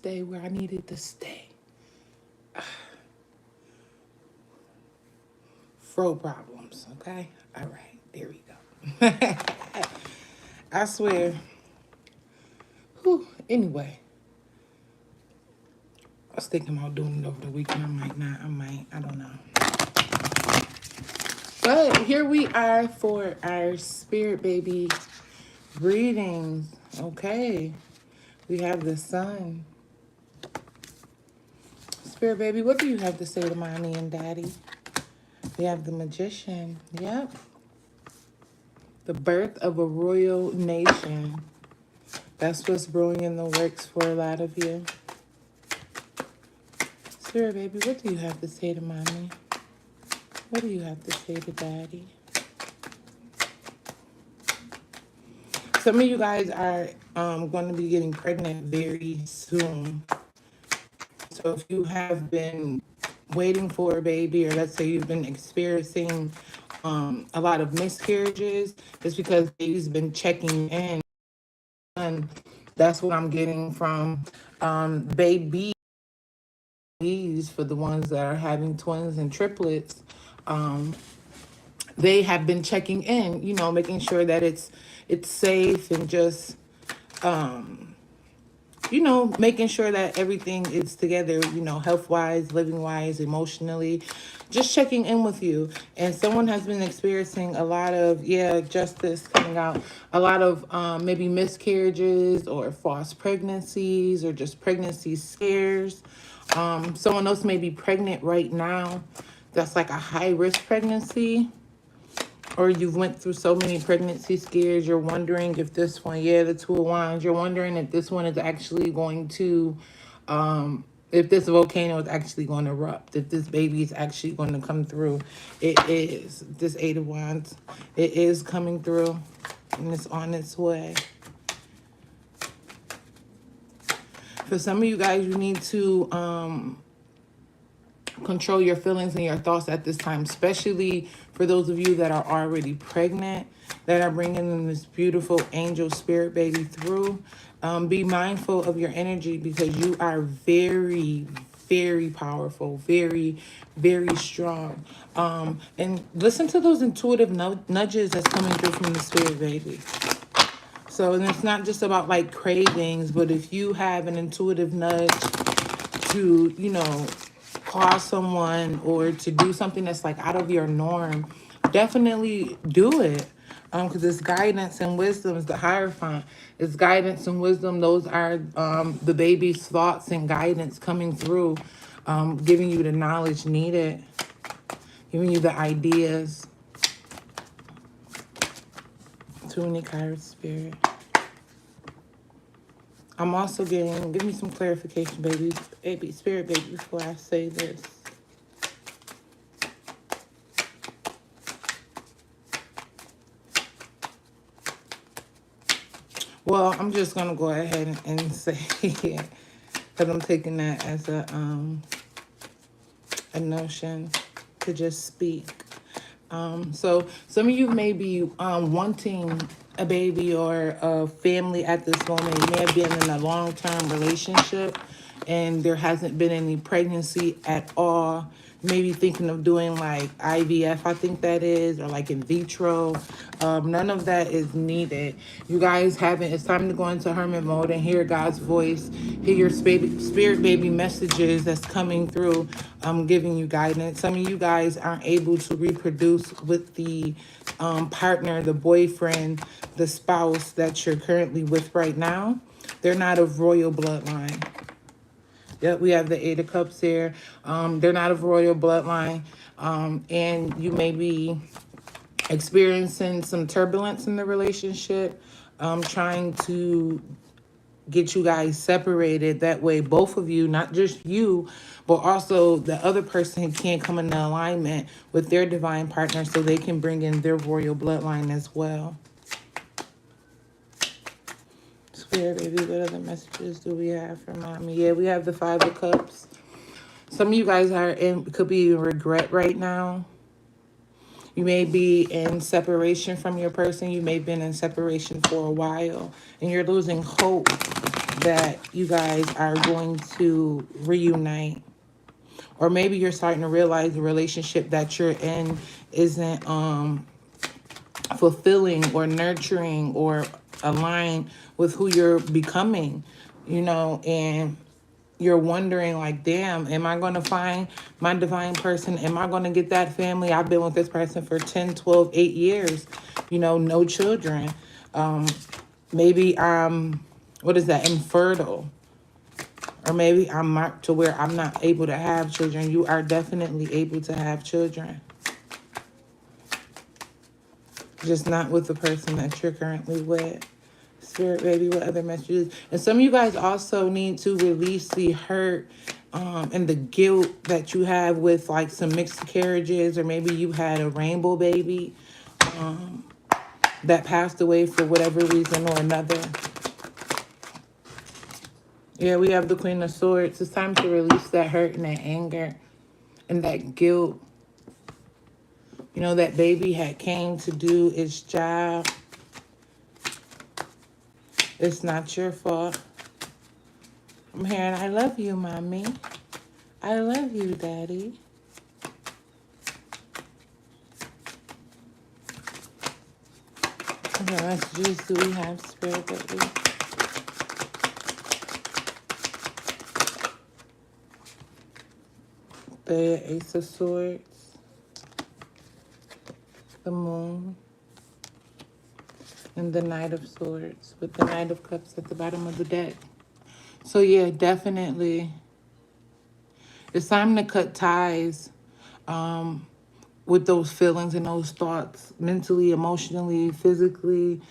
stay where I needed to stay. Fro problems, okay? All right, there we go. I swear. Whew. Anyway, I was thinking about doing it over the weekend. I might not. I don't know. But here we are for our spirit baby readings. Okay. We have the sun. Spirit baby, what do you have to say to mommy and daddy? We have the magician. Yep. The birth of a royal nation. That's what's brewing in the works for a lot of you. Spirit baby, what do you have to say to mommy? What do you have to say to daddy? Some of you guys are going to be getting pregnant very soon. So if you have been waiting for a baby, or let's say you've been experiencing a lot of miscarriages, it's because baby's been checking in. And that's what I'm getting from babies for the ones that are having twins and triplets. They have been checking in, you know, making sure that it's safe and just you know, making sure that everything is together, you know, health-wise, living-wise, emotionally, just checking in with you. And someone has been experiencing a lot of, justice coming out, a lot of maybe miscarriages or false pregnancies or just pregnancy scares. Someone else may be pregnant right now. That's like a high-risk pregnancy. Or you've went through so many pregnancy scares, you're wondering if this one, the Two of Wands, you're wondering if this one is actually going to, if this volcano is actually going to erupt, if this baby is actually going to come through. It is. This Eight of Wands, it is coming through, and it's on its way. For some of you guys, you need to control your feelings and your thoughts at this time, especially for those of you that are already pregnant, that are bringing in this beautiful angel spirit baby through. Be mindful of your energy, because you are very, very powerful, very, very strong. And listen to those intuitive nudges that's coming through from the spirit baby. So, and it's not just about like cravings, but if you have an intuitive nudge to, you know, call someone or to do something that's like out of your norm, definitely do it. Because it's guidance and wisdom is the Hierophant. It's guidance and wisdom. Those are the baby's thoughts and guidance coming through, giving you the knowledge needed, giving you the ideas. Tuning Kairos Spirit. I'm also getting, give me some clarification, baby, spirit baby, before I say this. Well, I'm just going to go ahead and say it, because I'm taking that as a notion to just speak. So some of you may be wanting a baby or a family at this moment. You may have been in a long-term relationship and there hasn't been any pregnancy at all. Maybe thinking of doing like IVF, I think that is, or like in vitro. None of that is needed. You guys haven't, it's time to go into hermit mode and hear God's voice, hear your spirit baby messages that's coming through, giving you guidance. Some of you guys aren't able to reproduce with the partner, the boyfriend, the spouse that you're currently with right now. They're not of royal bloodline. Yep, we have the Eight of Cups here. They're not of royal bloodline. And you may be experiencing some turbulence in the relationship, trying to get you guys separated. That way, both of you, not just you, but also the other person can't come into alignment with their divine partner so they can bring in their royal bloodline as well. Spirit baby, what other messages do we have for mommy? Yeah, we have the Five of Cups. Some of you guys are could be in regret right now. You may be in separation from your person. You may have been in separation for a while, and you're losing hope that you guys are going to reunite. Or maybe you're starting to realize the relationship that you're in isn't fulfilling or nurturing or aligned with who you're becoming, you know, and you're wondering like, damn, am I going to find my divine person? Am I going to get that family? I've been with this person for 10, 12, 8 years, you know, no children. Maybe I'm, what is that, infertile. Or maybe I'm marked to where I'm not able to have children. You are definitely able to have children. Just not with the person that you're currently with. Spirit, baby, what other messages? And some of you guys also need to release the hurt and the guilt that you have with like some mixed carriages, or maybe you had a rainbow baby that passed away for whatever reason or another. Yeah, we have the Queen of Swords. It's time to release that hurt and that anger and that guilt. You know, that baby had came to do its job. It's not your fault. I'm hearing, I love you, mommy. I love you, daddy. Okay, let's just do we have spirit, baby. The Ace of Swords. The Moon. And the Knight of Swords with the Knight of Cups at the bottom of the deck. So yeah, definitely. It's time to cut ties with those feelings and those thoughts, mentally, emotionally, physically,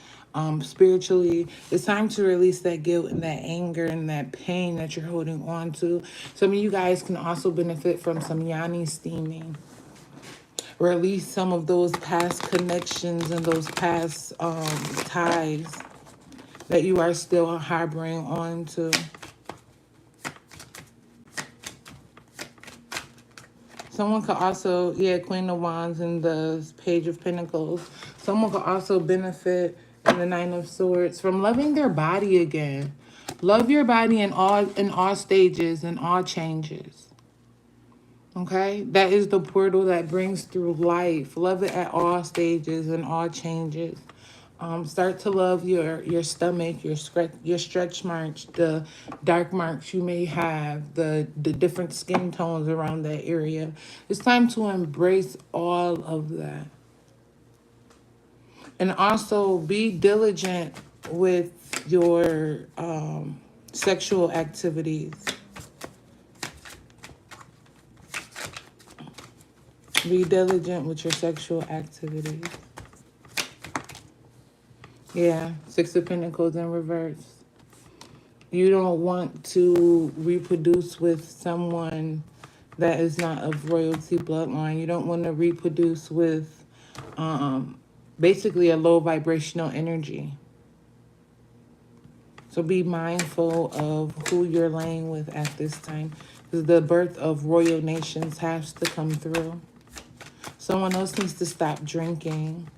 spiritually. It's time to release that guilt and that anger and that pain that you're holding on to. Some of you guys can also benefit from some yoni steaming. Release some of those past connections and those past ties that you are still harboring on to. Someone could also, yeah, Queen of Wands and the Page of Pentacles. Someone could also benefit in the Nine of Swords from loving their body again. Love your body in all stages and all changes. Okay? That is the portal that brings through life. Love it at all stages and all changes. Start to love your stomach, your stretch marks, the dark marks you may have, the different skin tones around that area. It's time to embrace all of that. And also be diligent with your sexual activities. Be diligent with your sexual activities. Yeah, Six of Pentacles in reverse. You don't want to reproduce with someone that is not of royalty bloodline. You don't want to reproduce with basically a low vibrational energy. So be mindful of who you're laying with at this time, because the birth of royal nations has to come through. Someone else needs to stop drinking.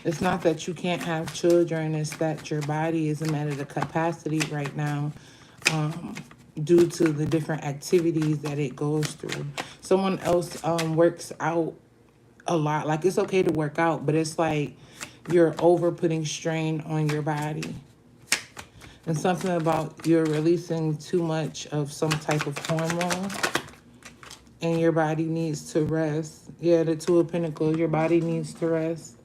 It's not that you can't have children, it's that your body isn't at a capacity right now due to the different activities that it goes through. Someone else works out a lot. Like, it's okay to work out, but it's like you're over putting strain on your body. And something about you're releasing too much of some type of hormone and your body needs to rest. Yeah, the Two of Pentacles, your body needs to rest.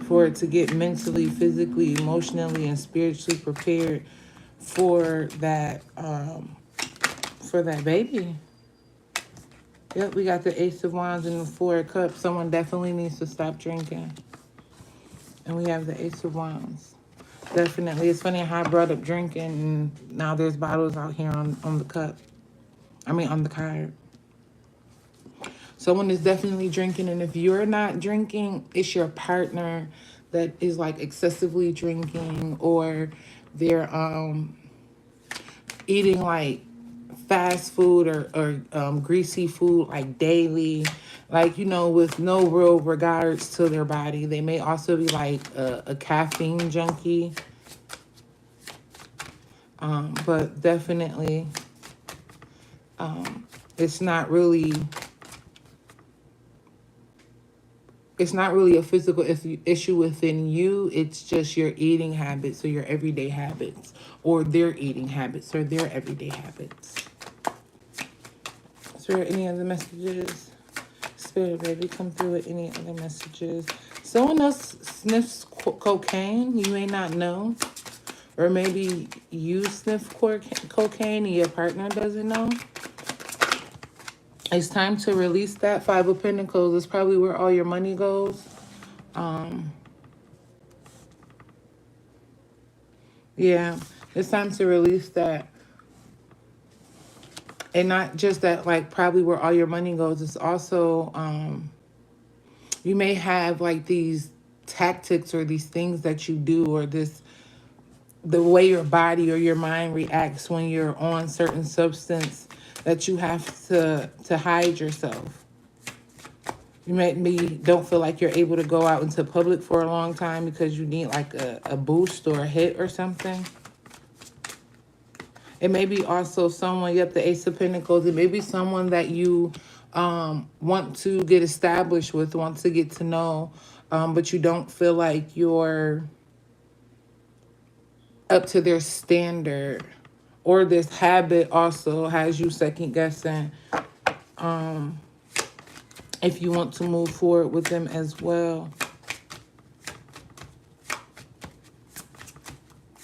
For it to get mentally, physically, emotionally, and spiritually prepared for that baby. Yep, we got the Ace of Wands and the Four of Cups. Someone definitely needs to stop drinking. And we have the Ace of Wands. Definitely. It's funny how I brought up drinking and now there's bottles out here on the cup. I mean, on the card. Someone is definitely drinking, and if you're not drinking, it's your partner that is like excessively drinking, or they're eating like fast food or greasy food like daily, like, with no real regards to their body. They may also be like a caffeine junkie, but definitely it's not really a physical issue within you. It's just your eating habits or your everyday habits, or their eating habits or their everyday habits. Is there any other messages? Spirit baby, come through with any other messages. Someone else sniffs cocaine. You may not know. Or maybe you sniff cocaine and your partner doesn't know. It's time to release that. Five of Pentacles is probably where all your money goes. Yeah, it's time to release that. And not just that, like, probably where all your money goes. It's also, you may have, like, these tactics or these things that you do, or the way your body or your mind reacts when you're on certain substance, that you have to hide yourself. You maybe don't feel like you're able to go out into public for a long time because you need like a boost or a hit or something. It may be also someone, you have the Ace of Pentacles. It may be someone that you want to get established with, want to get to know, but you don't feel like you're up to their standard. Or this habit also has you second guessing if you want to move forward with them as well.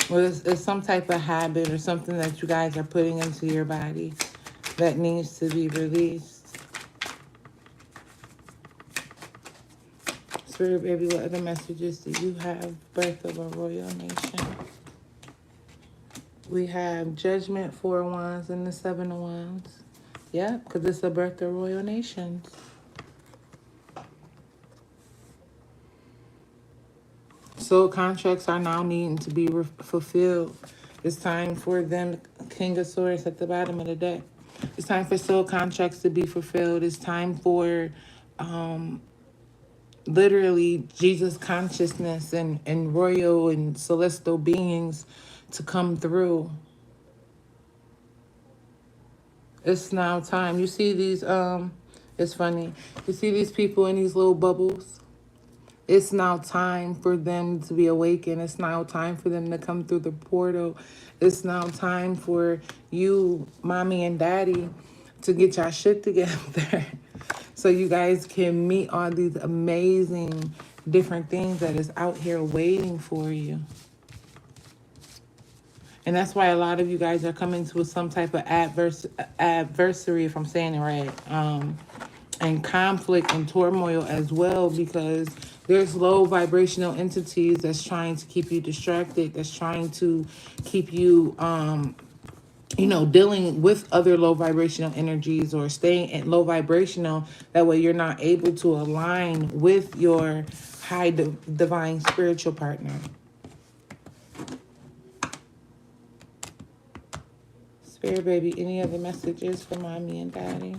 Well, it's some type of habit or something that you guys are putting into your body that needs to be released. Spirit baby, what other messages do you have? Birth of a royal nation. We have Judgment, 4 of Wands, and the 7 of Wands. Yeah, because it's a birth of royal nations. Soul contracts are now needing to be fulfilled. It's time for them, King of Swords at the bottom of the deck. It's time for soul contracts to be fulfilled. It's time for literally Jesus consciousness and royal and celestial beings to come through. It's now time. You see these, it's funny. You see these people in these little bubbles? It's now time for them to be awakened. It's now time for them to come through the portal. It's now time for you, mommy and daddy, to get your shit together so you guys can meet all these amazing different things that is out here waiting for you. And that's why a lot of you guys are coming to some type of adversary, if I'm saying it right, and conflict and turmoil as well, because there's low vibrational entities that's trying to keep you distracted, that's trying to keep you, dealing with other low vibrational energies or staying at low vibrational. That way you're not able to align with your high divine spiritual partner. Spirit baby, any other messages for mommy and daddy?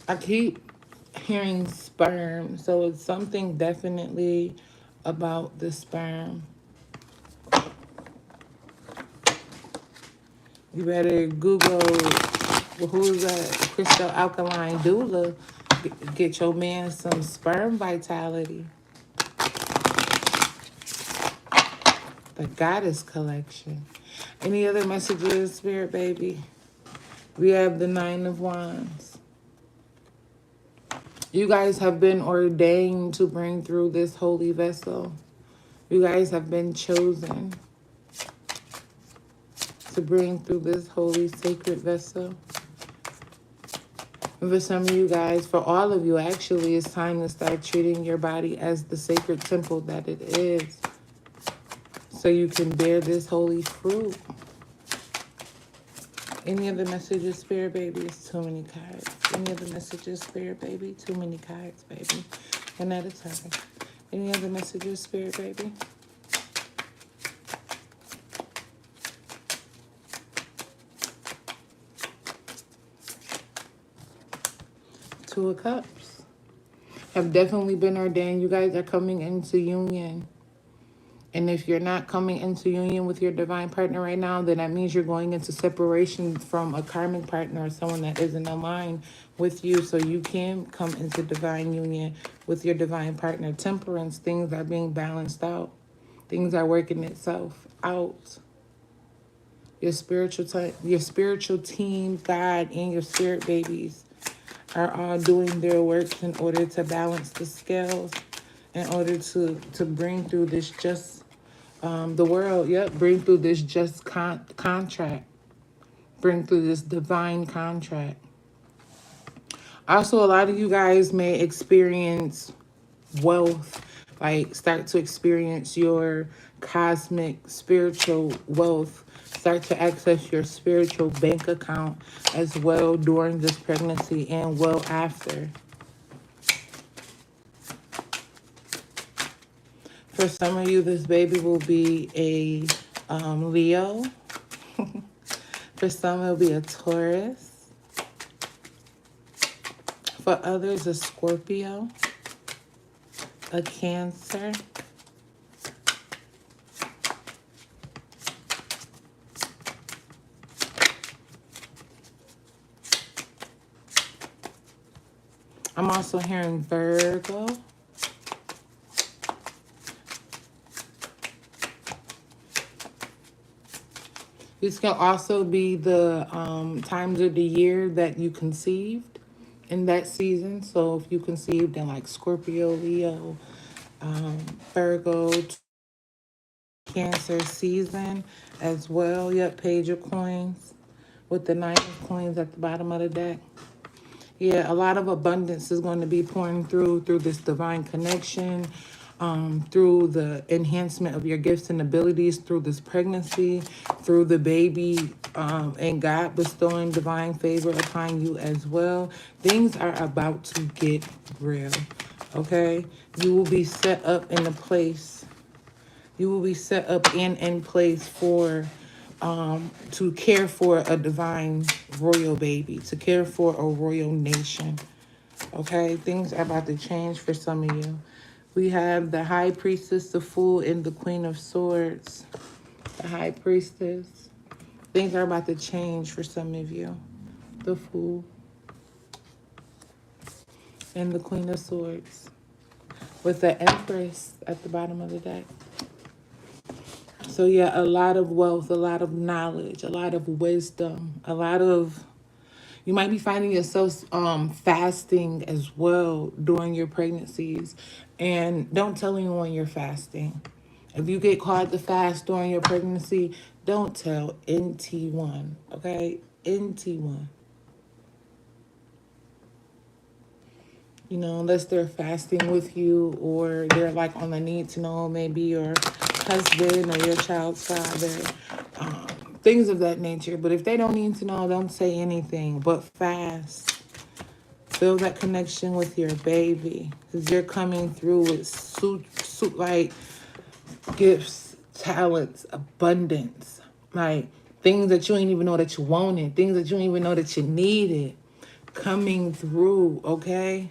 I keep hearing sperm, so it's something definitely about the sperm. You better Google, who's that crystal alkaline doula. Get your man some sperm vitality. The Goddess Collection. Any other messages, Spirit baby? We have the 9 of Wands. You guys have been ordained to bring through this holy vessel. You guys have been chosen to bring through this holy sacred vessel. And for some of you guys, for all of you actually, it's time to start treating your body as the sacred temple that it is, so you can bear this holy fruit. Any other messages, Spirit baby? It's too many cards. Any other messages, Spirit baby? Too many cards, baby. And at a time. Any other messages, Spirit baby? Two of Cups. Have definitely been ordained. You guys are coming into union. And if you're not coming into union with your divine partner right now, then that means you're going into separation from a karmic partner or someone that isn't aligned with you. So you can come into divine union with your divine partner. Temperance, things are being balanced out. Things are working itself out. Your spiritual team, God, and your spirit babies are all doing their work in order to balance the scales, in order to bring through this just the world, bring through this just contract. Bring through this divine contract. Also, a lot of you guys may experience wealth, like start to experience your cosmic spiritual wealth, start to access your spiritual bank account as well during this pregnancy and well after. For some of you, this baby will be a Leo. For some, it'll be a Taurus. For others, a Scorpio, a Cancer, I'm also hearing Virgo. This can also be the times of the year that you conceived in that season. So if you conceived in like Scorpio, Leo, Virgo, Cancer season as well. Yep, Page of Coins with the Knight of Coins at the bottom of the deck. Yeah, a lot of abundance is going to be pouring through this divine connection, through the enhancement of your gifts and abilities, through this pregnancy, through the baby, and God bestowing divine favor upon you as well. Things are about to get real, okay? You will be set up in a place. You will be set up in place for to care for a divine royal baby, to care for a royal nation. Okay, things are about to change for some of you. We have the High Priestess, the Fool, and the Queen of Swords. The High Priestess. Things are about to change for some of you. The Fool and the Queen of Swords. With the Empress at the bottom of the deck. So yeah, a lot of wealth, a lot of knowledge, a lot of wisdom, a lot of... You might be finding yourself fasting as well during your pregnancies. And don't tell anyone you're fasting. If you get caught to fast during your pregnancy, don't tell NT1, okay? NT1. You know, unless they're fasting with you or they're like on the need to know, maybe your husband or your child's father. Things of that nature. But if they don't need to know, don't say anything. But fast. Build that connection with your baby. Because you're coming through with like gifts, talents, abundance. Like things that you ain't even know that you wanted. Things that you ain't even know that you needed. Coming through, okay?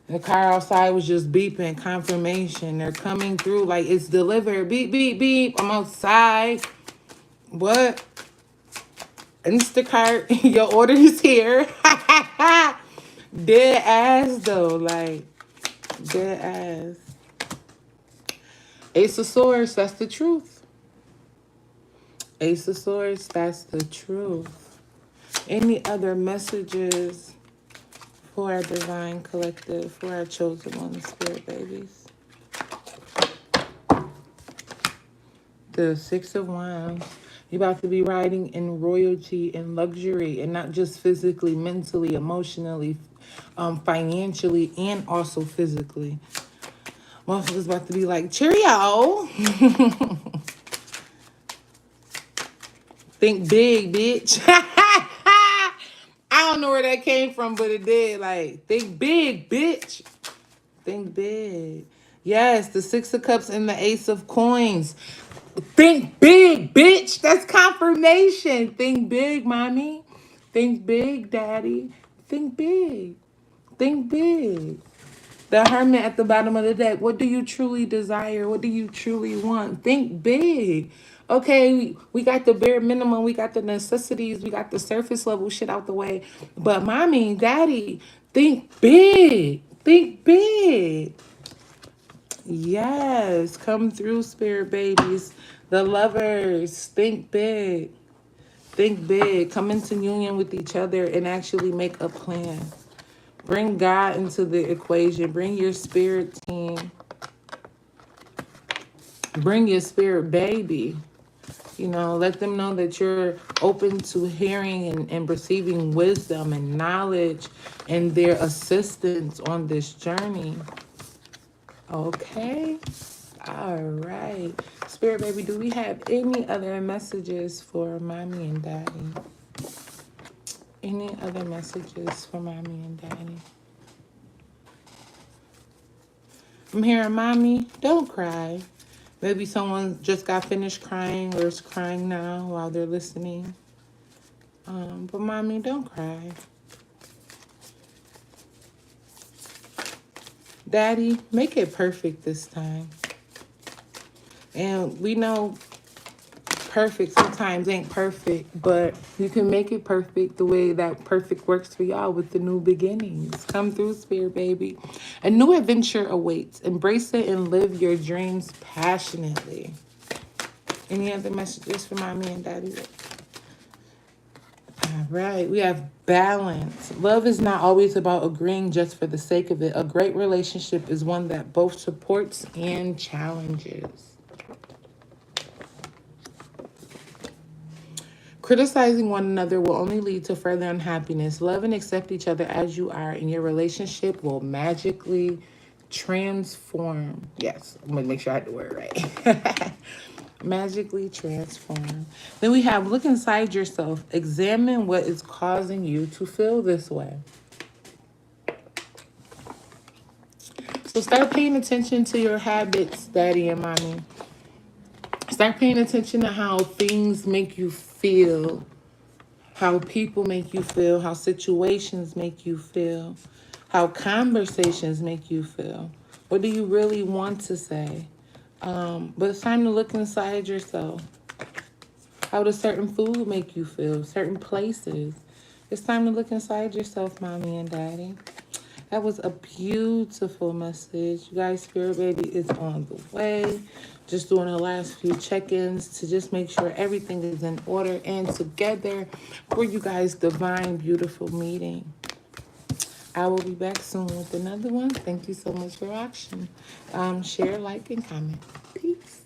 The car outside was just beeping, confirmation. They're coming through like it's delivered. Beep, beep, beep. I'm outside. What? Instacart, your order is here. Dead ass though, like dead ass. Ace of Swords, that's the truth. Ace of Swords, that's the truth. Any other messages for our divine collective, for our chosen ones, spirit babies? The Six of Wands. You're about to be riding in royalty and luxury, and not just physically, mentally, emotionally, financially, and also physically. Most of us about to be like, cheerio. Think big, bitch. I don't know where that came from, but it did. Like, think big, bitch. Think big. Yes, the Six of Cups and the Ace of Coins. Think big, bitch. That's confirmation. Think big, mommy. Think big, daddy. Think big. Think big. The Hermit at the bottom of the deck. What do you truly desire? What do you truly want? Think big. Okay, we got the bare minimum. We got the necessities. We got the surface level shit out the way. But mommy, daddy, think big. Think big. Yes, come through, spirit babies. The lovers, think big. Think big. Come into union with each other and actually make a plan. Bring God into the equation. Bring your spirit team. Bring your spirit baby. You know, let them know that you're open to hearing and receiving wisdom and knowledge and their assistance on this journey. Okay. All right. Spirit baby, do we have any other messages for mommy and daddy? Any other messages for mommy and daddy? I'm hearing mommy, don't cry. Maybe someone just got finished crying or is crying now while they're listening. But mommy, don't cry. Daddy, make it perfect this time. And we know perfect sometimes ain't perfect, but you can make it perfect the way that perfect works for y'all with the new beginnings. Come through, spirit baby. A new adventure awaits. Embrace it and live your dreams passionately. Any other messages for mommy and daddy? All right, we have balance. Love is not always about agreeing just for the sake of it. A great relationship is one that both supports and challenges. Criticizing one another will only lead to further unhappiness. Love and accept each other as you are, and your relationship will magically transform. Yes, I'm going to make sure I had the word right. Magically transform. Then we have look inside yourself. Examine what is causing you to feel this way. So start paying attention to your habits, daddy and mommy. Start paying attention to how things make you feel, how people make you feel, how situations make you feel, how conversations make you feel. What do you really want to say? But it's time to look inside yourself. How does certain food make you feel? Certain places. It's time to look inside yourself, mommy and daddy. That was a beautiful message. You guys, spirit baby is on the way. Just doing the last few check-ins to just make sure everything is in order and together for you guys' divine, beautiful meeting. I will be back soon with another one. Thank you so much for watching. Share, like, and comment. Peace.